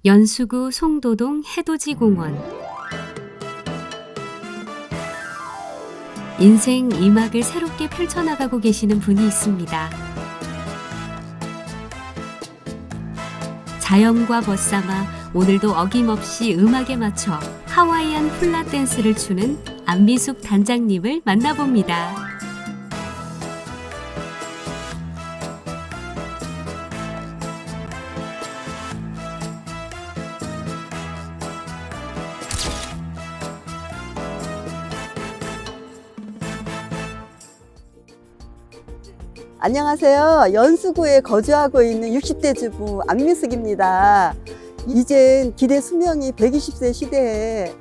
연수구 송도동 해돋이공원. 인생 2막을 새롭게 펼쳐나가고 계시는 분이 있습니다. 자연과 벗삼아 오늘도 어김없이 음악에 맞춰 하와이안 훌라 댄스를 추는 안미숙 단장님을 만나봅니다. 안녕하세요. 연수구에 거주하고 있는 60대 주부 안미숙입니다. 이젠 기대 수명이 120세 시대에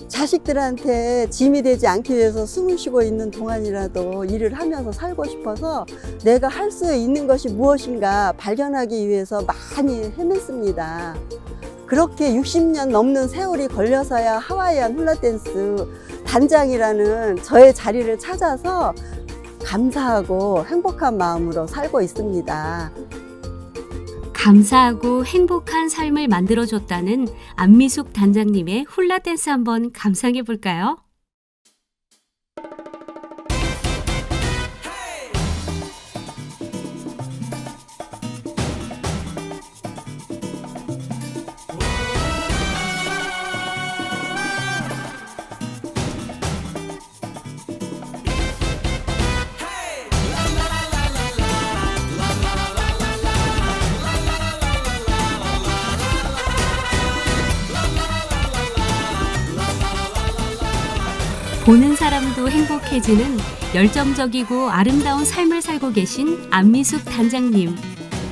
자식들한테 짐이 되지 않기 위해서 숨을 쉬고 있는 동안이라도 일을 하면서 살고 싶어서 내가 할 수 있는 것이 무엇인가 발견하기 위해서 많이 헤맸습니다. 그렇게 60년 넘는 세월이 걸려서야 하와이안 훌라댄스 단장이라는 저의 자리를 찾아서 감사하고 행복한 마음으로 살고 있습니다. 감사하고 행복한 삶을 만들어줬다는 안미숙 단장님의 훌라 댄스 한번 감상해 볼까요? 보는 사람도 행복해지는 열정적이고 아름다운 삶을 살고 계신 안미숙 단장님.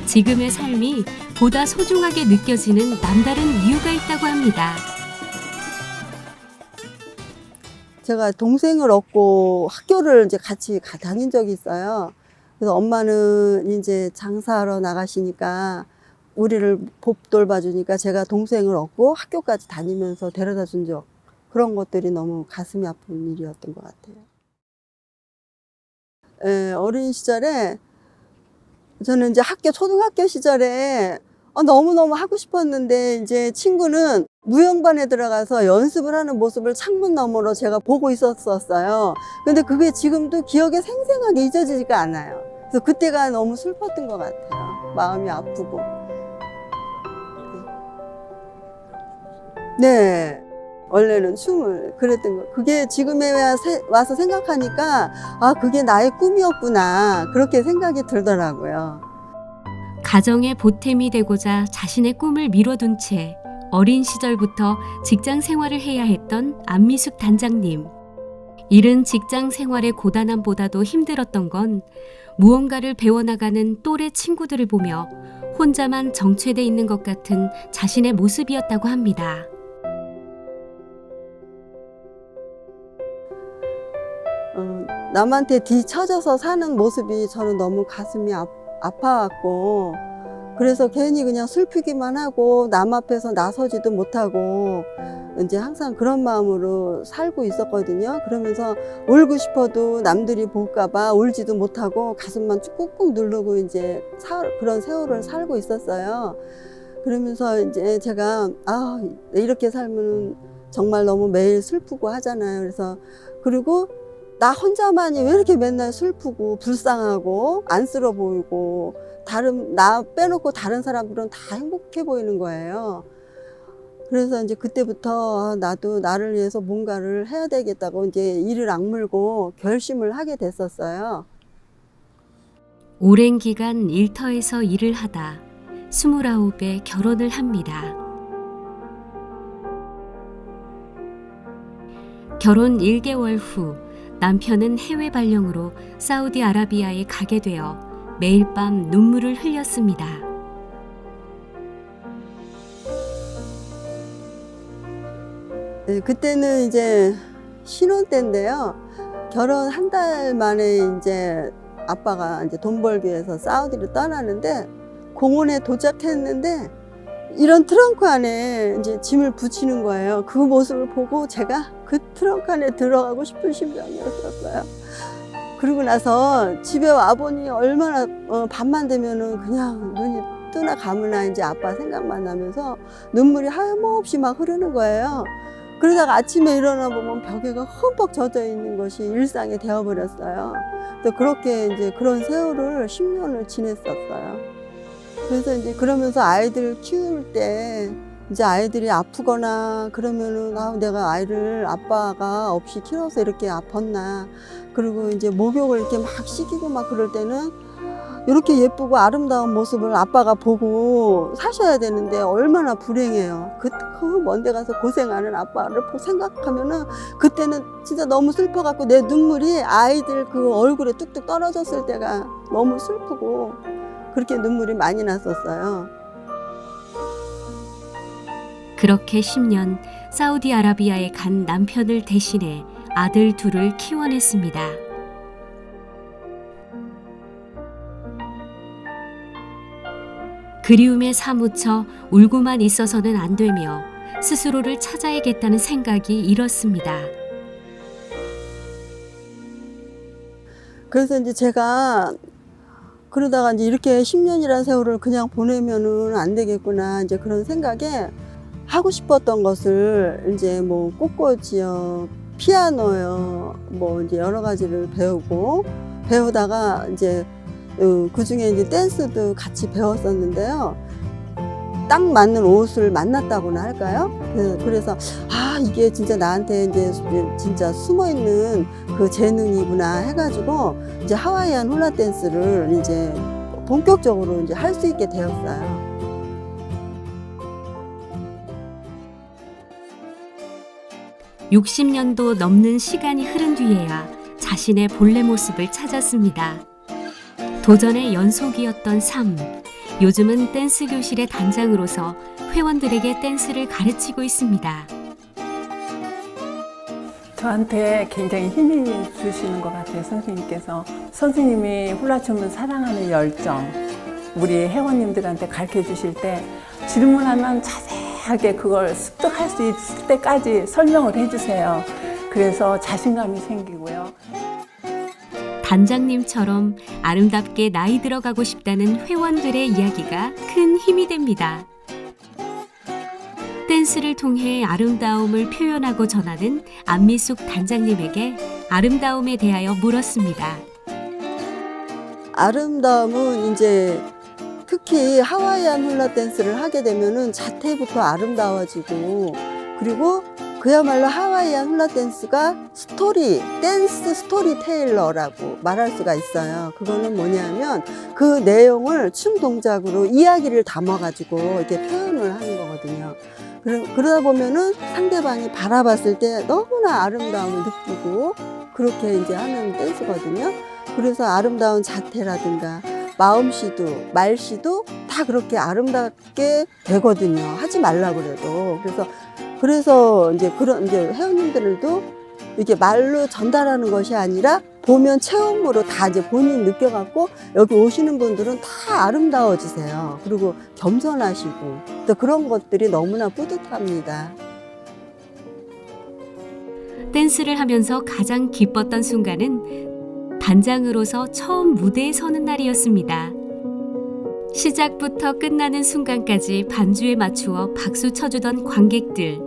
지금의 삶이 보다 소중하게 느껴지는 남다른 이유가 있다고 합니다. 제가 동생을 얻고 학교를 이제 같이 다닌 적이 있어요. 그래서 엄마는 이제 장사하러 나가시니까 우리를 돕돌봐주니까 제가 동생을 얻고 학교까지 다니면서 데려다 준 적, 그런 것들이 너무 가슴이 아픈 일이었던 것 같아요. 어린 시절에 저는 이제 초등학교 시절에 너무너무 하고 싶었는데 이제 친구는 무용반에 들어가서 연습을 하는 모습을 창문 너머로 제가 보고 있었어요. 근데 그게 지금도 기억에 생생하게 잊어지지가 않아요. 그래서 그때가 너무 슬펐던 것 같아요. 마음이 아프고. 네. 원래는 춤을 그랬던 거. 그게 지금에 와서 생각하니까 그게 나의 꿈이었구나. 그렇게 생각이 들더라고요. 가정의 보탬이 되고자 자신의 꿈을 미뤄둔 채 어린 시절부터 직장 생활을 해야 했던 안미숙 단장님. 이른 직장 생활의 고단함보다도 힘들었던 건 무언가를 배워나가는 또래 친구들을 보며 혼자만 정체돼 있는 것 같은 자신의 모습이었다고 합니다. 남한테 뒤처져서 사는 모습이 저는 너무 가슴이 아파갖고, 그래서 괜히 그냥 슬프기만 하고 남 앞에서 나서지도 못하고 이제 항상 그런 마음으로 살고 있었거든요. 그러면서 울고 싶어도 남들이 볼까봐 울지도 못하고 가슴만 꾹꾹 누르고 이제 그런 세월을 살고 있었어요. 그러면서 이제 제가 이렇게 살면 정말 너무 매일 슬프고 하잖아요. 그리고 나 혼자만이 왜 이렇게 맨날 슬프고 불쌍하고 안쓰러워 보이고 나 빼놓고 다른 사람들은 다 행복해 보이는 거예요. 그래서 이제 그때부터 나도 나를 위해서 뭔가를 해야 되겠다고 이제 이를 악물고 결심을 하게 됐었어요. 오랜 기간 일터에서 일을 하다 29에 결혼을 합니다. 결혼 1개월 후 남편은 해외 발령으로 사우디아라비아에 가게 되어 매일 밤 눈물을 흘렸습니다. 네, 그때는 이제 신혼 때인데요. 결혼 한 달 만에 이제 아빠가 이제 돈 벌기 위해서 사우디를 떠나는데 공원에 도착했는데 이런 트렁크 안에 이제 짐을 붙이는 거예요. 그 모습을 보고 제가 그 트렁크 안에 들어가고 싶은 심정이었어요. 그러고 나서 집에 와보니 얼마나 밤만 되면은 그냥 눈이 뜨나 감으나 이제 아빠 생각만 나면서 눈물이 하염없이 막 흐르는 거예요. 그러다가 아침에 일어나 보면 벽에가 흠뻑 젖어 있는 것이 일상이 되어버렸어요. 또 그렇게 이제 그런 세월을 10년을 지냈었어요. 그래서 이제 그러면서 아이들 키울 때 이제 아이들이 아프거나 그러면은 내가 아이를 아빠가 없이 키워서 이렇게 아팠나. 그리고 이제 목욕을 이렇게 막 시키고 막 그럴 때는 이렇게 예쁘고 아름다운 모습을 아빠가 보고 사셔야 되는데 얼마나 불행해요. 그 먼 데 가서 고생하는 아빠를 생각하면은 그때는 진짜 너무 슬퍼갖고 내 눈물이 아이들 그 얼굴에 뚝뚝 떨어졌을 때가 너무 슬프고 그렇게 눈물이 많이 났었어요. 그렇게 10년 사우디아라비아에 간 남편을 대신해 아들 둘을 키워냈습니다. 그리움에 사무쳐 울고만 있어서는 안 되며 스스로를 찾아야겠다는 생각이 일었습니다. 그래서 이제 제가 그러다가 이제 이렇게 10년이라는 세월을 그냥 보내면은 안 되겠구나. 이제 그런 생각에 하고 싶었던 것을 이제 뭐 꽃꽂이요, 피아노요, 뭐 이제 여러 가지를 배우다가 이제 그 중에 이제 댄스도 같이 배웠었는데요. 딱 맞는 옷을 만났다고나 할까요? 그래서 이게 진짜 나한테 이제 진짜 숨어 있는 그 재능이구나 해가지고 이제 하와이안 훌라 댄스를 이제 본격적으로 이제 할 수 있게 되었어요. 60년도 넘는 시간이 흐른 뒤에야 자신의 본래 모습을 찾았습니다. 도전의 연속이었던 삶. 요즘은 댄스 교실의 단장으로서 회원들에게 댄스를 가르치고 있습니다. 저한테 굉장히 힘이 주시는 것 같아요, 선생님께서. 선생님이 훌라춤을 사랑하는 열정, 우리 회원님들한테 가르쳐 주실 때 질문하면 자세하게 그걸 습득할 수 있을 때까지 설명을 해주세요. 그래서 자신감이 생기고요. 단장님처럼 아름답게 나이 들어가고 싶다는 회원들의 이야기가 큰 힘이 됩니다. 댄스를 통해 아름다움을 표현하고 전하는 안미숙 단장님에게 아름다움에 대하여 물었습니다. 아름다움은 이제 특히 하와이안 훌라 댄스를 하게 되면은 자태부터 아름다워지고, 그리고 그야말로 하와이안 훌라 댄스가 댄스 스토리테일러라고 말할 수가 있어요. 그거는 뭐냐면 그 내용을 춤 동작으로 이야기를 담아가지고 이렇게 표현을 하는 거거든요. 그러다 보면은 상대방이 바라봤을 때 너무나 아름다움을 느끼고 그렇게 이제 하는 댄스거든요. 그래서 아름다운 자태라든가 마음씨도 말씨도 다 그렇게 아름답게 되거든요. 하지 말라고 그래도. 그래서 이제 회원님들도 이렇게 말로 전달하는 것이 아니라 보면 체험으로 다 이제 본인 느껴갖고 여기 오시는 분들은 다 아름다워지세요. 그리고 겸손하시고 또 그런 것들이 너무나 뿌듯합니다. 댄스를 하면서 가장 기뻤던 순간은 단장으로서 처음 무대에 서는 날이었습니다. 시작부터 끝나는 순간까지 반주에 맞추어 박수 쳐주던 관객들.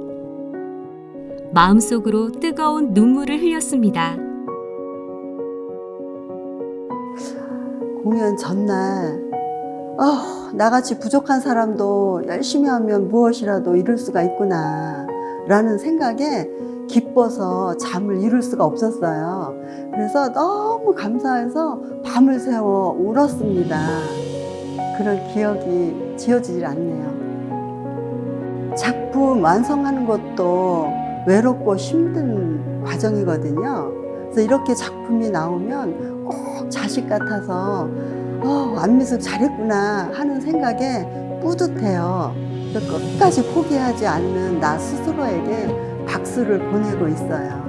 마음속으로 뜨거운 눈물을 흘렸습니다. 공연 전날 나같이 부족한 사람도 열심히 하면 무엇이라도 이룰 수가 있구나 라는 생각에 기뻐서 잠을 이룰 수가 없었어요. 그래서 너무 감사해서 밤을 새워 울었습니다. 그런 기억이 지워지질 않네요. 작품 완성하는 것도 외롭고 힘든 과정이거든요. 그래서 이렇게 작품이 나오면 꼭 자식 같아서 안미숙 잘했구나 하는 생각에 뿌듯해요. 그래서 끝까지 포기하지 않는 나 스스로에게 박수를 보내고 있어요.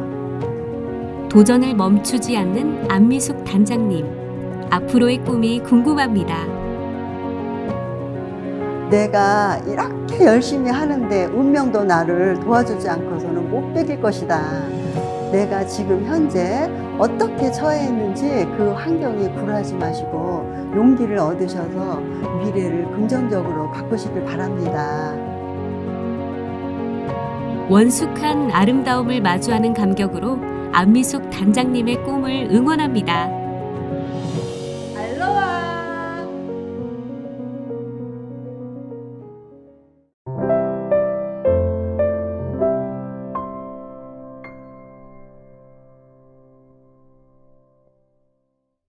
도전을 멈추지 않는 안미숙 단장님. 앞으로의 꿈이 궁금합니다. 내가 이렇게 열심히 하는데 운명도 나를 도와주지 않고서는 못 베길 것이다. 내가 지금 현재 어떻게 처해 있는지 그 환경에 굴하지 마시고 용기를 얻으셔서 미래를 긍정적으로 바꾸시길 바랍니다. 원숙한 아름다움을 마주하는 감격으로 안미숙 단장님의 꿈을 응원합니다.